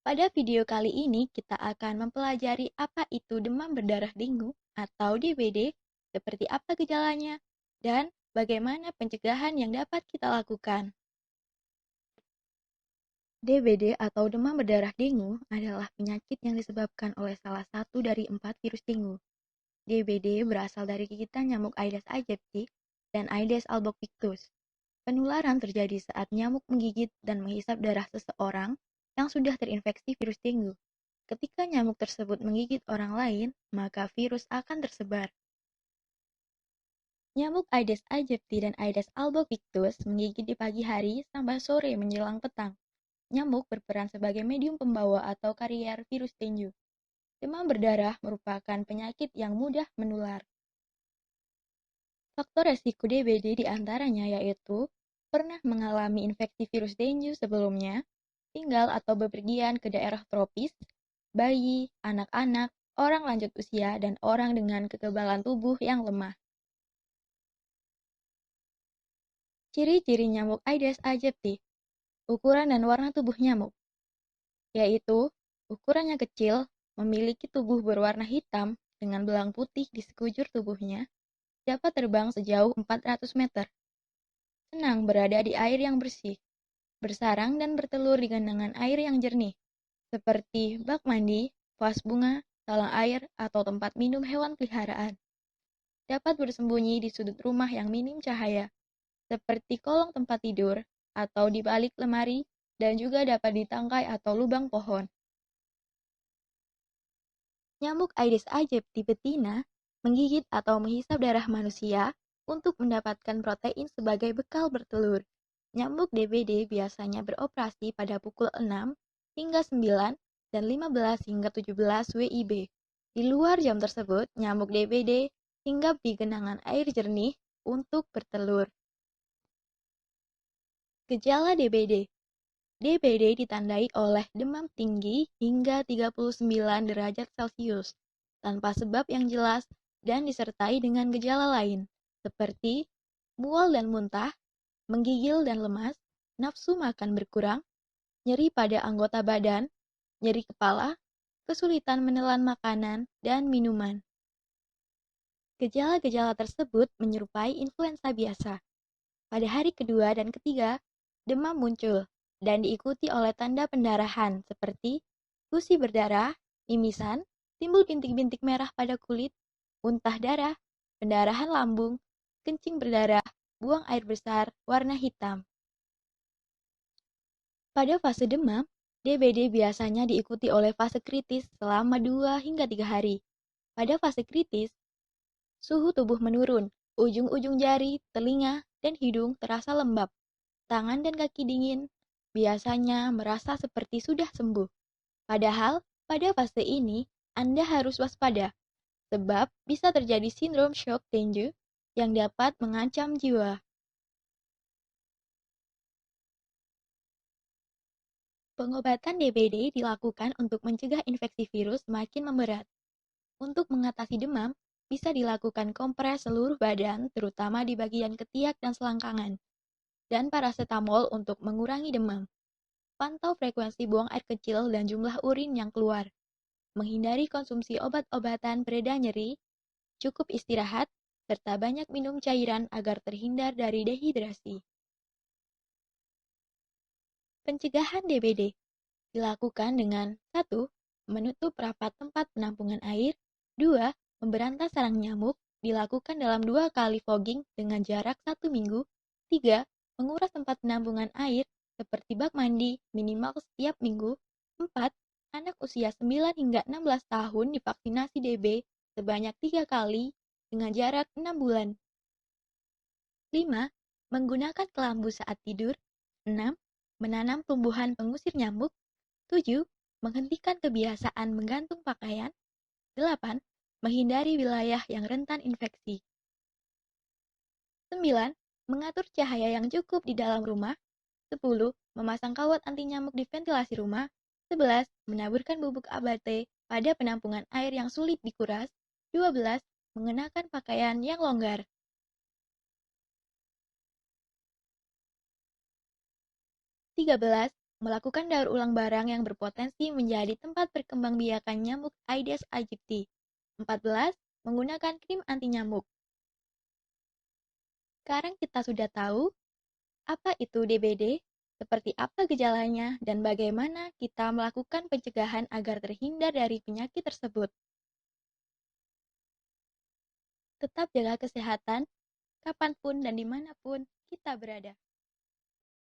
Pada video kali ini kita akan mempelajari apa itu demam berdarah dengue atau DBD, seperti apa gejalanya, dan bagaimana pencegahan yang dapat kita lakukan. DBD atau demam berdarah dengue adalah penyakit yang disebabkan oleh salah satu dari 4 virus dengue. DBD berasal dari gigitan nyamuk Aedes aegypti dan Aedes albopictus. Penularan terjadi saat nyamuk menggigit dan menghisap darah seseorang yang sudah terinfeksi virus dengue. Ketika nyamuk tersebut menggigit orang lain, maka virus akan tersebar. Nyamuk Aedes aegypti dan Aedes albopictus menggigit di pagi hari sampai sore menjelang petang. Nyamuk berperan sebagai medium pembawa atau karier virus dengue. Demam berdarah merupakan penyakit yang mudah menular. Faktor resiko DBD diantaranya yaitu pernah mengalami infeksi virus dengue sebelumnya, tinggal atau bepergian ke daerah tropis, bayi, anak-anak, orang lanjut usia, dan orang dengan kekebalan tubuh yang lemah. Ciri-ciri nyamuk Aedes aegypti, ukuran dan warna tubuh nyamuk, yaitu ukurannya kecil, memiliki tubuh berwarna hitam dengan belang putih di sekujur tubuhnya, dapat terbang sejauh 400 meter, senang berada di air yang bersih, bersarang dan bertelur di genangan air yang jernih, seperti bak mandi, vas bunga, talang air, atau tempat minum hewan peliharaan. Dapat bersembunyi di sudut rumah yang minim cahaya, seperti kolong tempat tidur atau di balik lemari, dan juga dapat di tangkai atau lubang pohon. Nyamuk Aedes aegypti betina menggigit atau menghisap darah manusia untuk mendapatkan protein sebagai bekal bertelur. Nyamuk DBD biasanya beroperasi pada pukul 6 hingga 9 dan 15 hingga 17 WIB. Di luar jam tersebut, nyamuk DBD hinggap di genangan air jernih untuk bertelur. Gejala DBD. DBD ditandai oleh demam tinggi hingga 39 derajat Celcius, tanpa sebab yang jelas dan disertai dengan gejala lain, seperti mual dan muntah, menggigil dan lemas, nafsu makan berkurang, nyeri pada anggota badan, nyeri kepala, kesulitan menelan makanan dan minuman. Gejala-gejala tersebut menyerupai influenza biasa. Pada hari kedua dan ketiga, demam muncul dan diikuti oleh tanda pendarahan seperti gusi berdarah, mimisan, timbul bintik-bintik merah pada kulit, muntah darah, pendarahan lambung, kencing berdarah, buang air besar, warna hitam. Pada fase demam, DBD biasanya diikuti oleh fase kritis selama 2 hingga 3 hari. Pada fase kritis, suhu tubuh menurun, ujung-ujung jari, telinga, dan hidung terasa lembab. Tangan dan kaki dingin, biasanya merasa seperti sudah sembuh. Padahal, pada fase ini, Anda harus waspada, sebab bisa terjadi sindrom shock dengue yang dapat mengancam jiwa. Pengobatan DBD dilakukan untuk mencegah infeksi virus semakin memberat. Untuk mengatasi demam, bisa dilakukan kompres seluruh badan, terutama di bagian ketiak dan selangkangan, dan parasetamol untuk mengurangi demam. Pantau frekuensi buang air kecil dan jumlah urin yang keluar. Menghindari konsumsi obat-obatan pereda nyeri, cukup istirahat, serta banyak minum cairan agar terhindar dari dehidrasi. Pencegahan DBD dilakukan dengan 1. Menutup rapat tempat penampungan air. 2. Memberantas sarang nyamuk dilakukan dalam 2 kali fogging dengan jarak 1 minggu. 3. Menguras tempat penampungan air seperti bak mandi minimal setiap minggu. 4. Anak usia 9 hingga 16 tahun divaksinasi DB sebanyak 3 kali dengan jarak 6 bulan. 5. Menggunakan kelambu saat tidur. 6. Menanam tumbuhan pengusir nyamuk. 7. Menghentikan kebiasaan menggantung pakaian. 8. Menghindari wilayah yang rentan infeksi. 9. Mengatur cahaya yang cukup di dalam rumah. 10. Memasang kawat anti nyamuk di ventilasi rumah. 11. Menaburkan bubuk ABT pada penampungan air yang sulit dikuras. 12. Mengenakan pakaian yang longgar. 13. Melakukan daur ulang barang yang berpotensi menjadi tempat perkembangbiakan nyamuk Aedes aegypti. 14. Menggunakan krim anti nyamuk. Sekarang kita sudah tahu apa itu DBD, seperti apa gejalanya, dan bagaimana kita melakukan pencegahan agar terhindar dari penyakit tersebut. Tetap jaga kesehatan, kapanpun dan dimanapun kita berada.